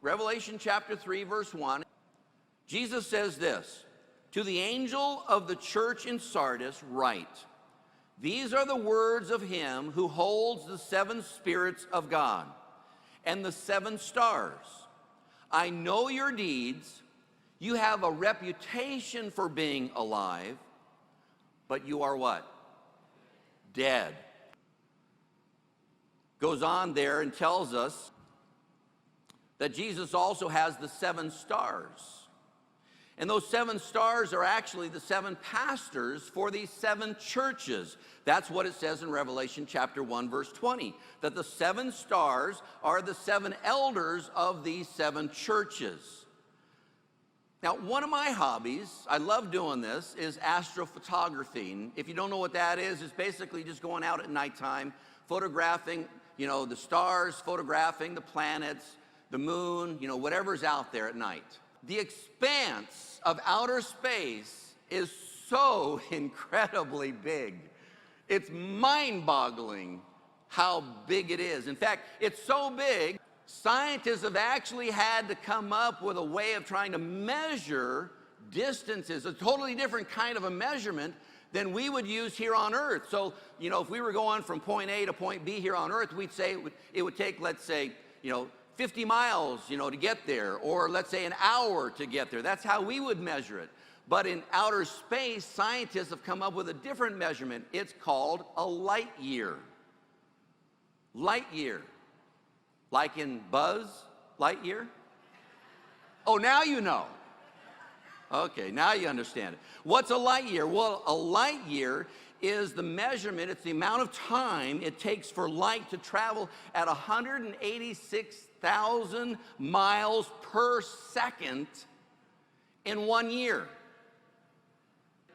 Revelation chapter 3, verse 1, Jesus says this, "To the angel of the church in Sardis write, these are the words of him who holds the 7 spirits of God and the 7 stars. I know your deeds. You have a reputation for being alive, but you are what? Dead." Goes on there and tells us that Jesus also has the 7 stars. And those 7 stars are actually the 7 pastors for these 7 churches. That's what it says in Revelation chapter 1, verse 20, that the 7 stars are the 7 elders of these 7 churches. Now, one of my hobbies, I love doing this, is astrophotography. And if you don't know what that is, it's basically just going out at nighttime, photographing, the stars, photographing the planets, the moon, whatever's out there at night. The expanse of outer space is so incredibly big. It's mind-boggling how big it is. In fact, it's so big, scientists have actually had to come up with a way of trying to measure distances, a totally different kind of a measurement than we would use here on Earth. So, if we were going from point A to point B here on Earth, we'd say it would take, let's say, 50 miles, to get there, or let's say an hour to get there. That's how we would measure it. But in outer space, scientists have come up with a different measurement. It's called a light year. Light year. Like in Buzz Lightyear? Oh, now you know. Okay, now you understand it. What's a light year? Well, a light year is the measurement, it's the amount of time it takes for light to travel at 186,000 miles per second in 1 year.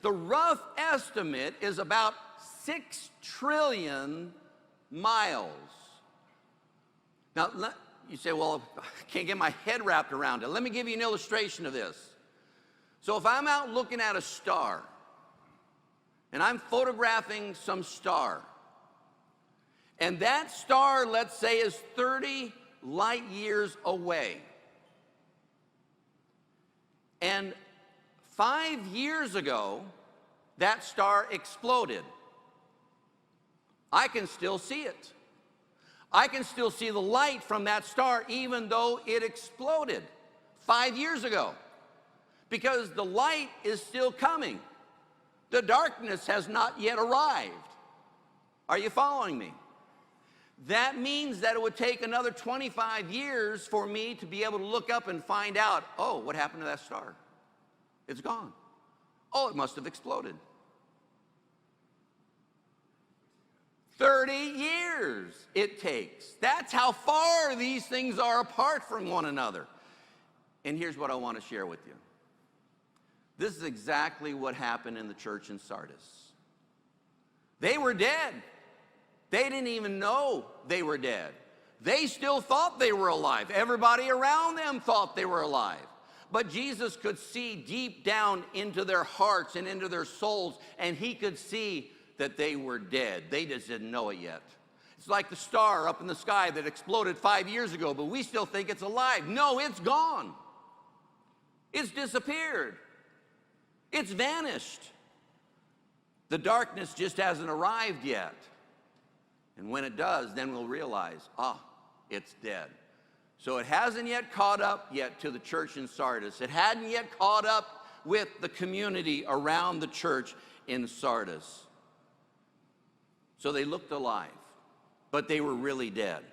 The rough estimate is about 6 trillion miles. Now, you say, well, I can't get my head wrapped around it. Let me give you an illustration of this. So if I'm out looking at a star, and I'm photographing some star, and that star, let's say, is 30 light years away, and 5 years ago, that star exploded, I can still see it. I can still see the light from that star even though it exploded 5 years ago, because the light is still coming. The darkness has not yet arrived. Are you following me? That means that it would take another 25 years for me to be able to look up and find out, oh, what happened to that star? It's gone. Oh, it must have exploded. 30 years it takes. That's how far these things are apart from one another. And here's what I want to share with you. This is exactly what happened in the church in Sardis. They were dead. They didn't even know they were dead. They still thought they were alive. Everybody around them thought they were alive. But Jesus could see deep down into their hearts and into their souls, and he could see that they were dead. They just didn't know it yet. It's like the star up in the sky that exploded 5 years ago, but we still think it's alive. No, it's gone. It's disappeared. It's vanished. The darkness just hasn't arrived yet. And when it does, then we'll realize, it's dead. So it hasn't yet caught up yet to the church in Sardis. It hadn't yet caught up with the community around the church in Sardis. So they looked alive, but they were really dead.